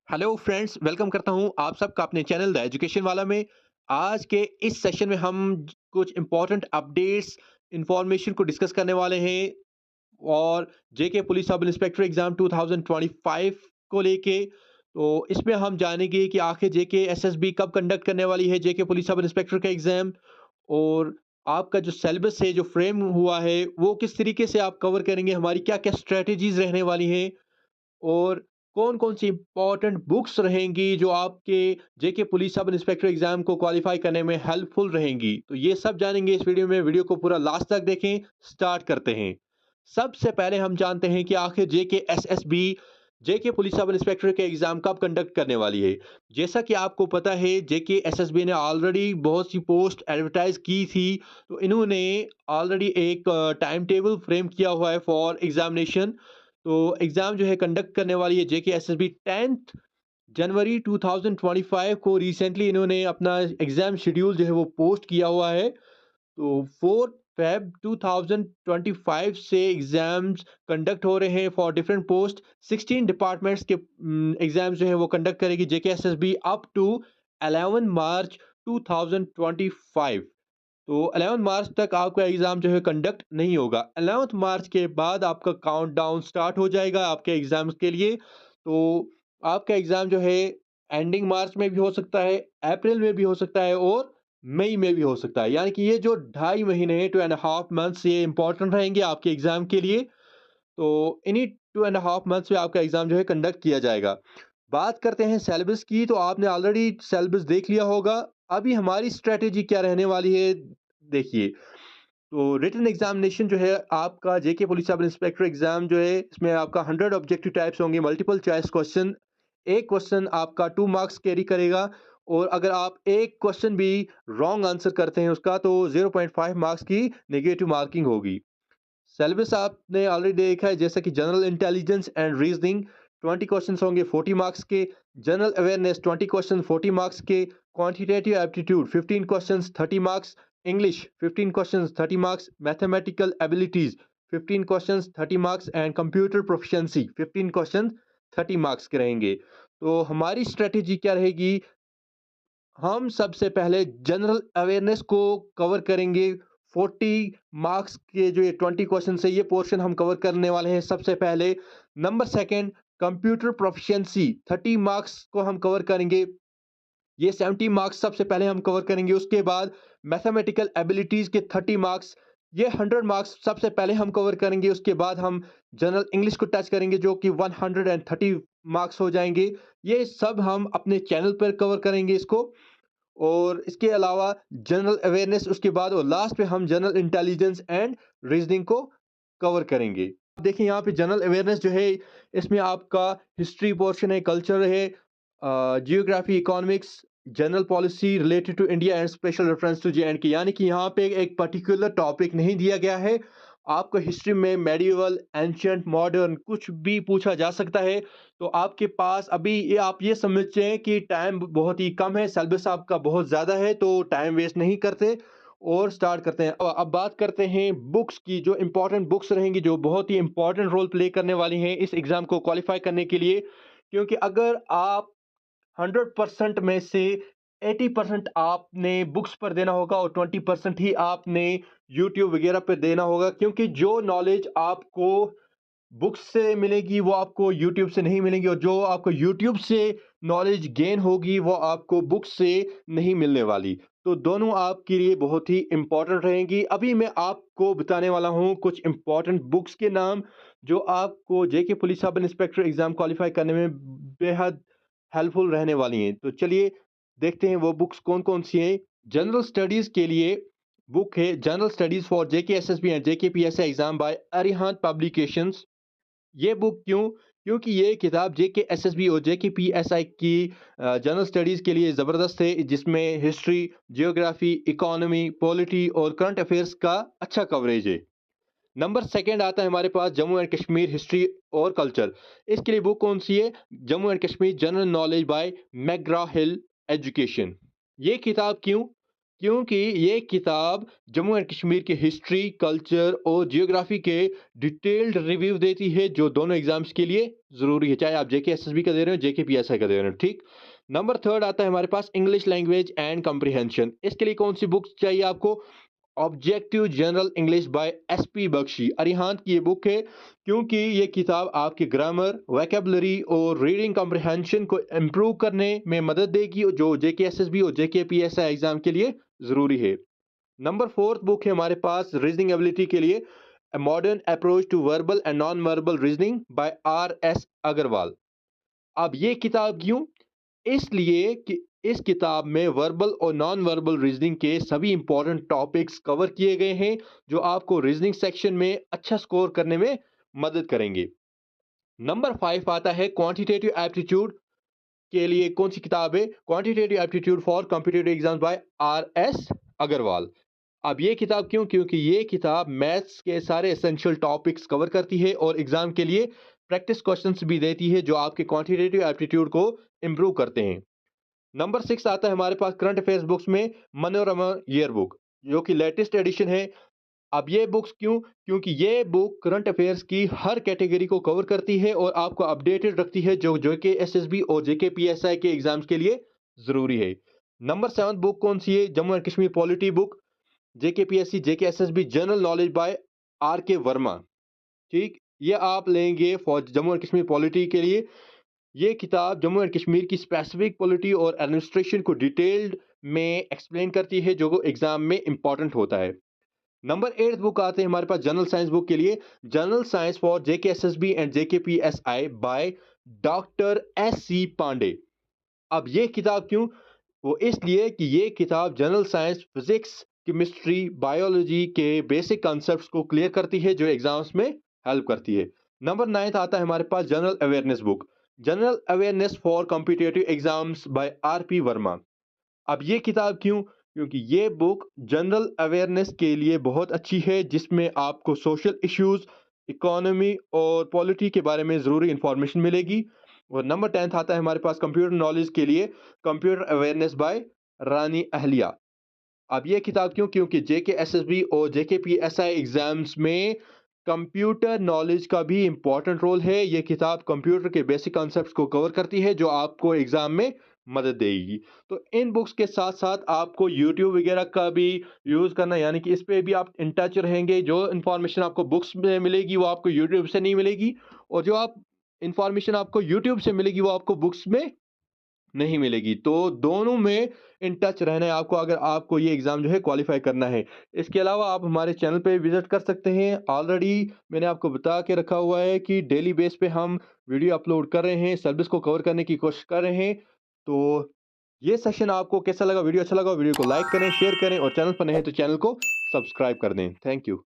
Hello friends, welcome करता हूं आप सबका अपने चैनल द एजुकेशन वाला में। आज के इस सेशन में हम कुछ इंपॉर्टेंट अपडेट्स इंफॉर्मेशन को डिस्कस करने वाले हैं और जेके पुलिस सब इंस्पेक्टर एग्जाम 2025 को लेके। तो इसमें हम जानेंगे कि आखिर जेके एसएसबी कब कंडक्ट करने वाली है जेके पुलिस सब इंस्पेक्टर का एग्जाम, और आपका जो सिलेबस है जो फ्रेम हुआ है वो किस तरीके से आप कवर करेंगे, हमारी क्या क्या स्ट्रेटजीज रहने वाली हैं, और कौन-कौन सी इम्पोर्टेंट बुक्स रहेंगी जो आपके जेके पुलिस सब इंस्पेक्टर एग्जाम को क्वालिफाई करने में हेल्पफुल रहेंगी। तो ये सब जानेंगे इस वीडियो में। वीडियो को पूरा लास्ट तक देखें। स्टार्ट करते हैं। सबसे पहले हम जानते हैं कि आखिर जेके एसएसबी जेके पुलिस सब इंस्पेक्टर के एग्जाम कब कंडक्ट करने वाली है। जैसा कि आपको पता है, जेके एसएसबी ने ऑलरेडी बहुत सी पोस्ट एडवर्टाइज की थी। तो इन्होंने ऑलरेडी एक टाइम टेबल फ्रेम किया हुआ है फॉर एग्जामिनेशन। तो एग्ज़ाम जो है कंडक्ट करने वाली है जेके एसएसबी 10th जनवरी 2025 को। रिसेंटली इन्होंने अपना एग्ज़ाम शेड्यूल जो है वो पोस्ट किया हुआ है। तो 4 फ़ेब 2025 से एग्ज़ाम्स कंडक्ट हो रहे हैं फॉर डिफरेंट पोस्ट। 16 डिपार्टमेंट्स के एग्ज़ाम्स जो है वो कंडक्ट करेगी जेके एसएसबी अप टू 11 मार्च 2025। तो 11 मार्च तक आपका एग्ज़ाम जो है कंडक्ट नहीं होगा। 11 मार्च के बाद आपका काउंटडाउन स्टार्ट हो जाएगा आपके एग्ज़ाम्स के लिए। तो आपका एग्ज़ाम जो है एंडिंग मार्च में भी हो सकता है, अप्रैल में भी हो सकता है और मई में भी हो सकता है। यानी कि ये जो ढाई महीने हैं, 2 एंड हाफ मंथ्स, ये इम्पोर्टेंट रहेंगे आपके एग्ज़ाम के लिए। तो इन्हीं 2 एंड हाफ मंथ्स में आपका एग्ज़ाम जो है कंडक्ट किया जाएगा। बात करते हैं सिलेबस की। तो आपने ऑलरेडी सिलेबस देख लिया होगा। अभी हमारी स्ट्रैटेजी क्या रहने वाली है, देखिए। तो रिटन एग्जामिनेशन जो है आपका जेके पुलिस सब इंस्पेक्टर एग्जाम जो है, इसमें आपका 100 ऑब्जेक्टिव टाइप्स होंगे, मल्टीपल चॉइस क्वेश्चन। एक क्वेश्चन आपका 2 मार्क्स कैरी करेगा, और अगर आप एक क्वेश्चन भी रॉन्ग आंसर करते हैं उसका, तो 0.5 मार्क्स की नेगेटिव मार्किंग होगी। सिलेबस आपने ऑलरेडी देखा है, जैसे कि general intelligence and reasoning 20 questions होंगे 40 मार्क्स के। जनरल अवेयरनेस 20 क्वेश्चन 40 मार्क्स के। Quantitative aptitude 15 questions 30 marks. English 15 questions 30 marks. Mathematical abilities 15 questions 30 marks and computer proficiency 15 question 30 marks के रहेंगे। तो हमारी स्ट्रेटेजी क्या रहेगी, हम सबसे पहले जनरल अवेयरनेस को कवर करेंगे। 40 मार्क्स के जो ये 20 क्वेश्चन है, ये पोर्शन हम कवर करने वाले हैं सबसे पहले। Number second, computer proficiency 30 marks को हम कवर करेंगे। ये 70 मार्क्स सबसे पहले हम कवर करेंगे। उसके बाद मैथमेटिकल एबिलिटीज के 30 मार्क्स, ये 100 मार्क्स सबसे पहले हम कवर करेंगे। उसके बाद हम जनरल इंग्लिश को टच करेंगे, जो कि 130 मार्क्स हो जाएंगे। ये सब हम अपने चैनल पर कवर करेंगे इसको। और इसके अलावा जनरल अवेयरनेस, उसके बाद और लास्ट में हम जनरल इंटेलिजेंस एंड रीजनिंग को कवर करेंगे। देखिए यहाँ पे जनरल अवेयरनेस जो है, इसमें आपका हिस्ट्री पोर्शन है, कल्चर है, geography, economics, general policy related to India and special reference to J and K. यानी कि यहाँ पे एक पर्टिकुलर टॉपिक नहीं दिया गया है। आपको हिस्ट्री में मेडिवल, एंशियंट, मॉडर्न कुछ भी पूछा जा सकता है। तो आपके पास अभी ये आप ये समझते हैं कि टाइम बहुत ही कम है, सिलेबस आपका बहुत ज़्यादा है, तो टाइम वेस्ट नहीं करते और स्टार्ट करते हैं। अब बात करते हैं बुक्स की। जो इंपॉर्टेंट बुक्स रहेंगी, जो बहुत ही इंपॉर्टेंट रोल प्ले करने वाली हैं इस एग्ज़ाम को क्वालिफाई करने के लिए। क्योंकि अगर आप 100% में से 80% आपने बुक्स पर देना होगा और 20% ही आपने यूट्यूब वगैरह पे देना होगा। क्योंकि जो नॉलेज आपको बुक्स से मिलेगी वो आपको यूट्यूब से नहीं मिलेगी, और जो आपको यूट्यूब से नॉलेज गेन होगी वो आपको बुक्स से नहीं मिलने वाली। तो दोनों आपके लिए बहुत ही इंपॉर्टेंट रहेंगी। अभी मैं आपको बताने वाला हूँ कुछ इंपॉर्टेंट बुक्स के नाम, जो आपको जेके police sub inspector exam qualify करने में बेहद हेल्पफुल रहने वाली हैं। तो चलिए देखते हैं वो बुक्स कौन कौन सी हैं। जनरल स्टडीज के लिए बुक है general studies for JK SSB and JK PSI exam by Arihant publications. ये बुक क्यों? क्योंकि ये किताब जेके एसएसबी और जेके पीएसआई की जनरल स्टडीज़ के लिए ज़बरदस्त है, जिसमें हिस्ट्री, जियोग्राफी, इकोनॉमी, पॉलिटी और करंट अफेयर्स का अच्छा कवरेज है। नंबर सेकंड आता है हमारे पास जम्मू एंड कश्मीर हिस्ट्री और कल्चर। इसके लिए बुक कौन सी है? Jammu and Kashmir general knowledge bye McGraw Hill education. ये किताब क्यों? क्योंकि ये किताब जम्मू एंड कश्मीर की हिस्ट्री, कल्चर और जियोग्राफी के डिटेल्ड रिव्यू देती है, जो दोनों एग्ज़ाम्स के लिए ज़रूरी है, चाहे आप जेके एसएसबी का दे रहे हो, जेके पीएसआई का दे रहे हो, ठीक? नंबर 3 आता है हमारे पास इंग्लिश लैंग्वेज एंड कम्प्रिहेंशन। इसके लिए कौन-सी बुक्स चाहिए आपको? Objective general English by SP Bakshi, Arihant की ये बुक है, क्योंकि ये किताब आपके ग्रामर, वोकैब्युलरी और रीडिंग कॉम्प्रिहेंशन को इम्प्रूव करने में मदद देगी, जो जेके एसएसबी और जेके पीएसआई एग्जाम के लिए ज़रूरी है। नंबर 4th बुक है हमारे पास रीजनिंग एबिलिटी के लिए, a modern approach to verbal and non verbal reasoning by R S Agarwal. अब ये किताब क्यों? इसलिए कि इस किताब में वर्बल और नॉन वर्बल रीजनिंग के सभी इंपॉर्टेंट टॉपिक्स कवर किए गए हैं, जो आपको रीजनिंग सेक्शन में अच्छा स्कोर करने में मदद करेंगे। नंबर 5 आता है क्वांटिटेटिव एप्टीट्यूड के लिए कौन सी किताब है? Quantitative aptitude for competitive exams by R S Agarwal. अब ये किताब क्यों? क्योंकि ये किताब मैथ्स के सारे एसेंशियल टॉपिक्स कवर करती है और एग्जाम के लिए प्रैक्टिस क्वेश्चंस भी देती है, जो आपके क्वांटिटेटिव एप्टीट्यूड को इम्प्रूव करते हैं। नंबर 6 आता है हमारे पास करंट अफेयर्स बुक्स में मनोरमा ईयर बुक, जो कि लेटेस्ट एडिशन है। अब ये बुक्स क्यों? क्योंकि ये बुक करंट अफेयर्स की हर कैटेगरी को कवर करती है और आपको अपडेटेड रखती है, जो जेके एसएसबी और जेके पीएसआई के एग्जाम्स के लिए ज़रूरी है। नंबर 7 बुक कौन सी है? Jammu and Kashmir polity book, JK PSC, JK SSB general knowledge by R K Verma, ठीक? ये आप लेंगे for Jammu and Kashmir polity के लिए। ये किताब जम्मू एंड कश्मीर की स्पेसिफिक पॉलिटी और एडमिनिस्ट्रेशन को डिटेल्ड में एक्सप्लेन करती है, जो एग्जाम में इंपॉर्टेंट होता है। नंबर 8 बुक आते हैं हमारे पास जनरल साइंस बुक के लिए, general science for JK SSB and JK PSI by doctor S C Pande. अब ये किताब क्यों? वो इसलिए कि ये किताब general science, physics, chemistry, biology के बेसिक कॉन्सेप्ट्स को क्लियर करती है, जो एग्जाम्स में हेल्प करती है। नंबर 9 आता है हमारे पास general awareness book, general awareness for competitive exams by R P Verma. अब ये किताब क्यों? क्योंकि ये बुक जनरल अवेयरनेस के लिए बहुत अच्छी है, जिसमें आपको सोशल इश्यूज, इकोनॉमी और पॉलिटी के बारे में ज़रूरी इंफॉर्मेशन मिलेगी। और नंबर 10 आता है हमारे पास कंप्यूटर नॉलेज के लिए, कंप्यूटर अवेयरनेस बाय रानी अहलिया। अब ये किताब क्यों? क्योंकि जेके एसएसबी और जेके पीएसआई एग्जाम्स में कंप्यूटर नॉलेज का भी इंपॉर्टेंट रोल है। ये किताब कंप्यूटर के बेसिक कॉन्सेप्ट्स को कवर करती है, जो आपको एग्जाम में मदद देगी। तो इन बुक्स के साथ साथ आपको यूट्यूब वगैरह का भी यूज़ करना, यानी कि इस पे भी आप इन टच रहेंगे। जो इन्फॉर्मेशन आपको बुक्स में मिलेगी, वो आपको यूट्यूब से नहीं मिलेगी, और जो आप इन्फॉर्मेशन आपको यूट्यूब से मिलेगी, वो आपको बुक्स में नहीं मिलेगी। तो दोनों में इन टच रहना है आपको, अगर आपको ये एग्ज़ाम जो है क्वालीफाई करना है। इसके अलावा आप हमारे चैनल पे विज़िट कर सकते हैं। ऑलरेडी मैंने आपको बता के रखा हुआ है कि डेली बेस पे हम वीडियो अपलोड कर रहे हैं, सिलेबस को कवर करने की कोशिश कर रहे हैं। तो ये सेशन आपको कैसा लगा? वीडियो अच्छा लगा? वीडियो को लाइक करें, शेयर करें, और चैनल पर नए हैं तो चैनल को सब्सक्राइब कर दें। Thank you.